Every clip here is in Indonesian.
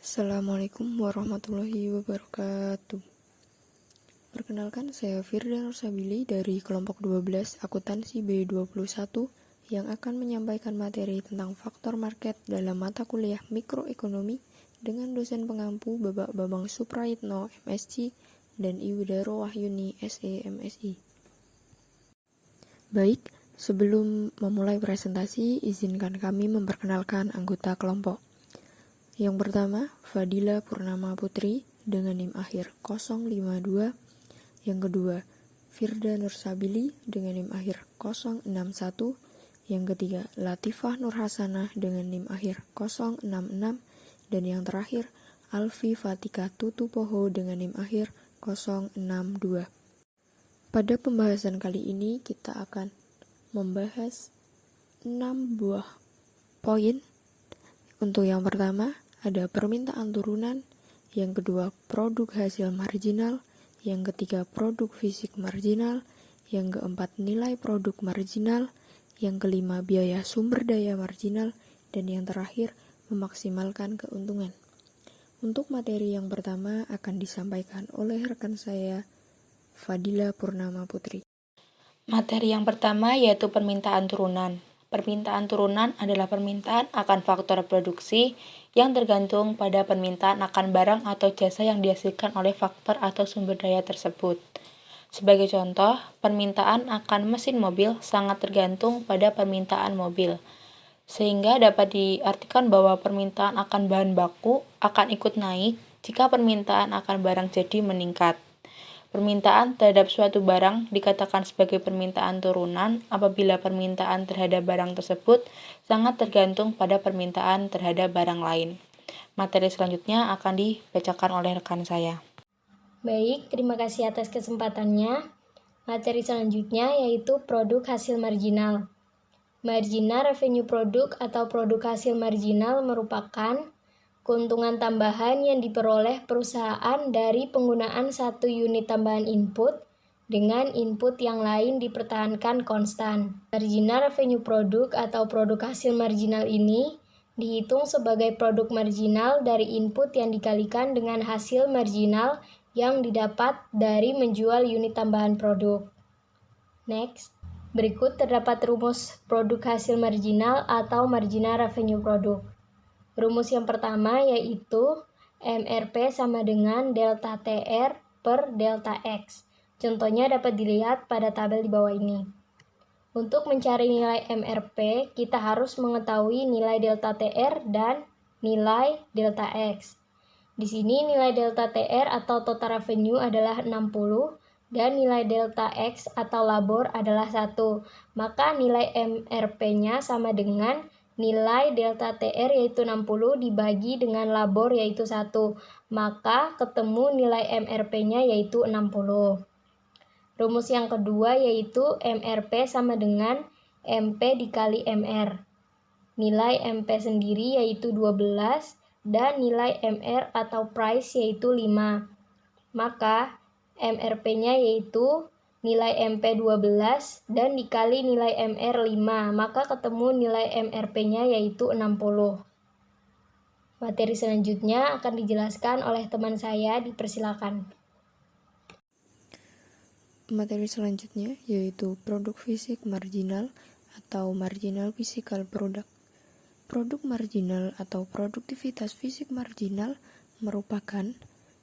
Assalamualaikum warahmatullahi wabarakatuh. Perkenalkan, saya Firda Nursabili dari kelompok 12 akuntansi B21 yang akan menyampaikan materi tentang faktor market dalam mata kuliah mikroekonomi dengan dosen pengampu Bapak Bambang Suprayitno MSc dan Ibu Daro Wahyuni SE MSI. Baik, sebelum memulai presentasi, izinkan kami memperkenalkan anggota kelompok. Yang pertama, Fadila Purnama Putri dengan NIM akhir 052. Yang kedua, Firda Nursabili dengan NIM akhir 061. Yang ketiga, Latifah Nurhasanah dengan NIM akhir 066. Dan yang terakhir, Alfi Fatika Tutupoho dengan NIM akhir 062. Pada pembahasan kali ini kita akan membahas 6 buah poin. Untuk yang pertama, ada permintaan turunan, yang kedua produk hasil marginal, yang ketiga produk fisik marginal, yang keempat nilai produk marginal, yang kelima biaya sumber daya marginal, dan yang terakhir memaksimalkan keuntungan. Untuk materi yang pertama akan disampaikan oleh rekan saya, Fadila Purnama Putri. Materi yang pertama yaitu permintaan turunan. Permintaan turunan adalah permintaan akan faktor produksi yang tergantung pada permintaan akan barang atau jasa yang dihasilkan oleh faktor atau sumber daya tersebut. Sebagai contoh, permintaan akan mesin mobil sangat tergantung pada permintaan mobil, sehingga dapat diartikan bahwa permintaan akan bahan baku akan ikut naik jika permintaan akan barang jadi meningkat. Permintaan terhadap suatu barang dikatakan sebagai permintaan turunan apabila permintaan terhadap barang tersebut sangat tergantung pada permintaan terhadap barang lain. Materi selanjutnya akan dibacakan oleh rekan saya. Baik, terima kasih atas kesempatannya. Materi selanjutnya yaitu produk hasil marginal. Marginal revenue produk atau produk hasil marginal merupakan keuntungan tambahan yang diperoleh perusahaan dari penggunaan satu unit tambahan input dengan input yang lain dipertahankan konstan. Marginal revenue produk atau produk hasil marginal ini dihitung sebagai produk marginal dari input yang dikalikan dengan hasil marginal yang didapat dari menjual unit tambahan produk. Next, berikut terdapat rumus produk hasil marginal atau marginal revenue produk. Rumus yang pertama yaitu MRP sama dengan delta TR per delta X. Contohnya dapat dilihat pada tabel di bawah ini. Untuk mencari nilai MRP, kita harus mengetahui nilai delta TR dan nilai delta X. Di sini nilai delta TR atau total revenue adalah 60 dan nilai delta X atau labor adalah 1. Maka nilai MRP-nya sama dengan nilai delta TR yaitu 60 dibagi dengan labor yaitu 1. Maka ketemu nilai MRP-nya yaitu 60. Rumus yang kedua yaitu MRP sama dengan MP dikali MR. Nilai MP sendiri yaitu 12 dan nilai MR atau price yaitu 5. Maka MRP-nya yaitu nilai MP 12 dan dikali nilai MR 5, maka ketemu nilai MRP-nya yaitu 60. Materi selanjutnya akan dijelaskan oleh teman saya, dipersilakan. Materi selanjutnya yaitu produk fisik marginal atau marginal physical product. Produk marginal atau produktivitas fisik marginal merupakan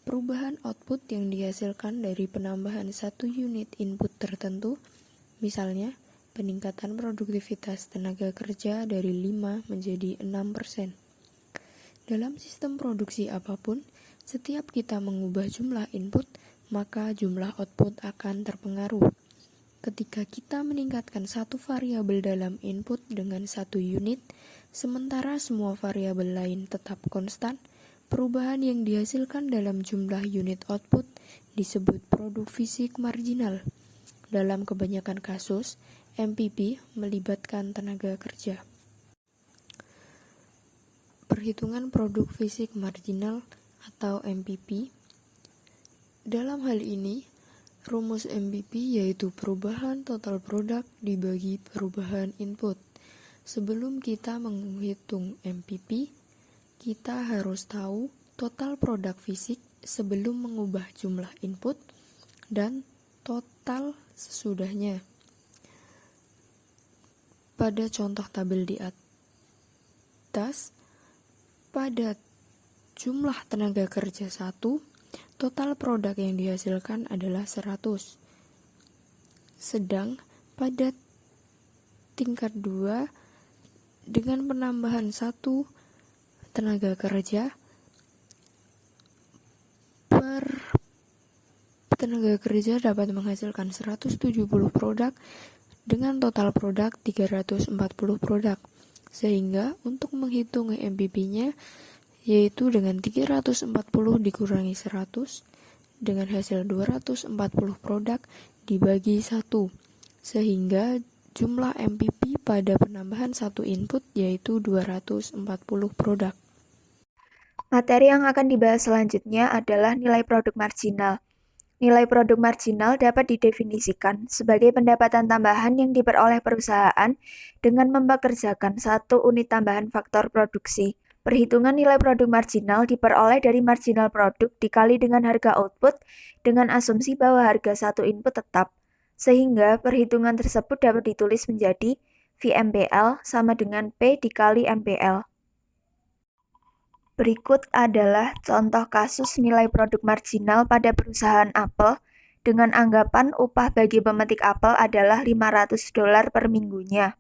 perubahan output yang dihasilkan dari penambahan satu unit input tertentu, misalnya peningkatan produktivitas tenaga kerja dari 5 menjadi 6%. Dalam sistem produksi apapun, setiap kita mengubah jumlah input, maka jumlah output akan terpengaruh. Ketika kita meningkatkan satu variabel dalam input dengan satu unit, sementara semua variabel lain tetap konstan, perubahan yang dihasilkan dalam jumlah unit output disebut produk fisik marginal. Dalam kebanyakan kasus, MPP melibatkan tenaga kerja. Perhitungan produk fisik marginal atau MPP. Dalam hal ini, rumus MPP yaitu perubahan total produk dibagi perubahan input. Sebelum kita menghitung MPP, kita harus tahu total produk fisik sebelum mengubah jumlah input, dan total sesudahnya. Pada contoh tabel di atas, pada jumlah tenaga kerja 1, total produk yang dihasilkan adalah 100. Sedang pada tingkat 2, dengan penambahan 1 tenaga kerja, per tenaga kerja dapat menghasilkan 170 produk dengan total produk 340 produk. Sehingga untuk menghitung MPP-nya, yaitu dengan 340 dikurangi 100 dengan hasil 240 produk dibagi 1, sehingga jumlah MPP pada penambahan 1 input yaitu 240 produk. Materi yang akan dibahas selanjutnya adalah nilai produk marginal. Nilai produk marginal dapat didefinisikan sebagai pendapatan tambahan yang diperoleh perusahaan dengan mempekerjakan 1 unit tambahan faktor produksi. Perhitungan nilai produk marginal diperoleh dari marginal produk dikali dengan harga output dengan asumsi bahwa harga 1 input tetap, sehingga perhitungan tersebut dapat ditulis menjadi VMPL sama dengan P dikali MPL. Berikut adalah contoh kasus nilai produk marginal pada perusahaan apel dengan anggapan upah bagi pemetik apel adalah $500 per minggunya.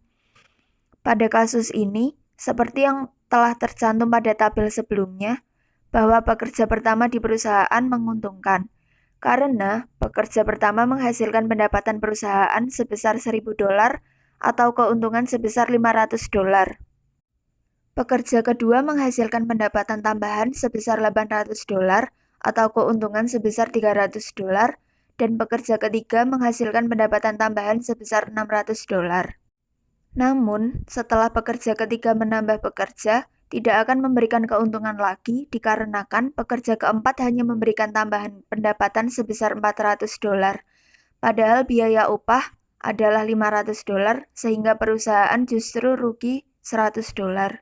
Pada kasus ini, seperti yang telah tercantum pada tabel sebelumnya, bahwa pekerja pertama di perusahaan menguntungkan, karena pekerja pertama menghasilkan pendapatan perusahaan sebesar $1.000 atau keuntungan sebesar $500. Pekerja kedua menghasilkan pendapatan tambahan sebesar $800 atau keuntungan sebesar $300, dan pekerja ketiga menghasilkan pendapatan tambahan sebesar $600. Namun, setelah pekerja ketiga menambah pekerja, tidak akan memberikan keuntungan lagi dikarenakan pekerja keempat hanya memberikan tambahan pendapatan sebesar $400, padahal biaya upah adalah $500 sehingga perusahaan justru rugi $100.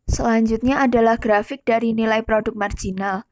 Selanjutnya adalah grafik dari nilai produk marginal.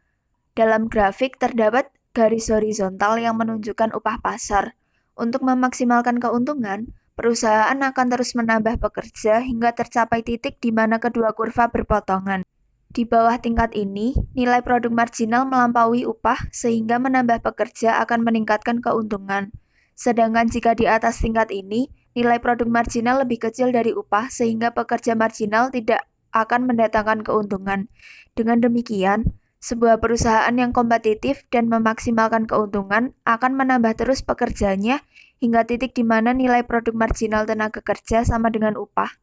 Dalam grafik terdapat garis horizontal yang menunjukkan upah pasar. Untuk memaksimalkan keuntungan, perusahaan akan terus menambah pekerja hingga tercapai titik di mana kedua kurva berpotongan. Di bawah tingkat ini, nilai produk marginal melampaui upah sehingga menambah pekerja akan meningkatkan keuntungan. Sedangkan jika di atas tingkat ini, nilai produk marginal lebih kecil dari upah sehingga pekerja marginal tidak akan mendatangkan keuntungan. Dengan demikian, sebuah perusahaan yang kompetitif dan memaksimalkan keuntungan akan menambah terus pekerjanya hingga titik di mana nilai produk marginal tenaga kerja sama dengan upah.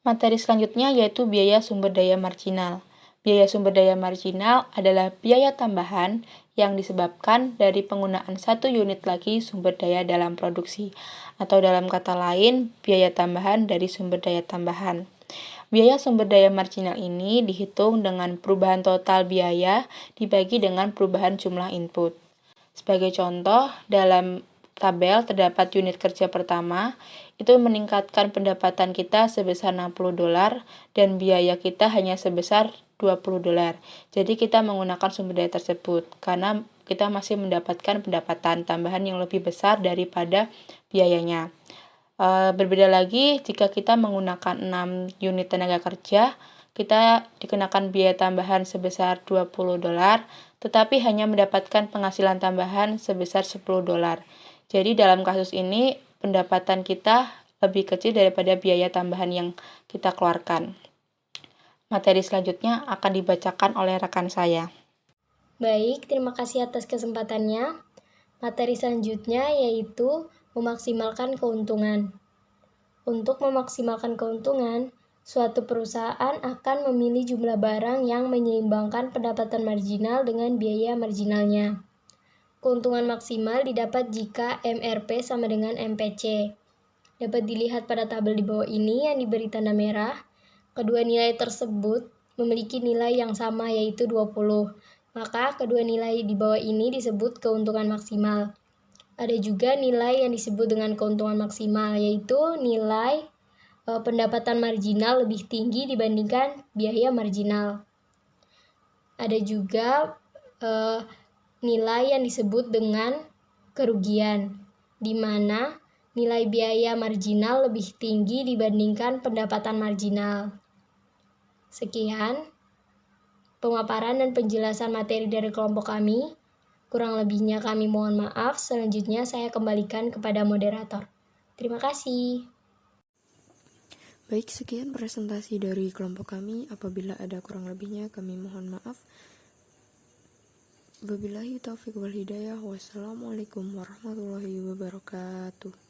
Materi selanjutnya yaitu biaya sumber daya marginal. Biaya sumber daya marginal adalah biaya tambahan yang disebabkan dari penggunaan 1 unit lagi sumber daya dalam produksi, atau dalam kata lain, biaya tambahan dari sumber daya tambahan. Biaya sumber daya marginal ini dihitung dengan perubahan total biaya dibagi dengan perubahan jumlah input. Sebagai contoh, dalam tabel terdapat unit kerja pertama, itu meningkatkan pendapatan kita sebesar $60 dan biaya kita hanya sebesar $20. Jadi kita menggunakan sumber daya tersebut karena kita masih mendapatkan pendapatan tambahan yang lebih besar daripada biayanya. Berbeda lagi jika kita menggunakan 6 unit tenaga kerja, kita dikenakan biaya tambahan sebesar $20, tetapi hanya mendapatkan penghasilan tambahan sebesar $10. Jadi dalam kasus ini, pendapatan kita lebih kecil daripada biaya tambahan yang kita keluarkan. Materi selanjutnya akan dibacakan oleh rekan saya. Baik, terima kasih atas kesempatannya. Materi selanjutnya yaitu memaksimalkan keuntungan. Untuk memaksimalkan keuntungan, suatu perusahaan akan memilih jumlah barang yang menyeimbangkan pendapatan marginal dengan biaya marginalnya. Keuntungan maksimal didapat jika MRP sama dengan MPC. Dapat dilihat pada tabel di bawah ini yang diberi tanda merah. Kedua nilai tersebut memiliki nilai yang sama yaitu 20. Maka kedua nilai di bawah ini disebut keuntungan maksimal. Ada juga nilai yang disebut dengan keuntungan maksimal, yaitu nilai pendapatan marginal lebih tinggi dibandingkan biaya marginal. Ada juga nilai yang disebut dengan kerugian, di mana nilai biaya marginal lebih tinggi dibandingkan pendapatan marginal. Sekian pemaparan dan penjelasan materi dari kelompok kami. Kurang lebihnya kami mohon maaf. Selanjutnya saya kembalikan kepada moderator. Terima kasih. Baik, sekian presentasi dari kelompok kami. Apabila ada kurang lebihnya, kami mohon maaf. Wabillahi taufiq wal hidayah. Wassalamualaikum warahmatullahi wabarakatuh.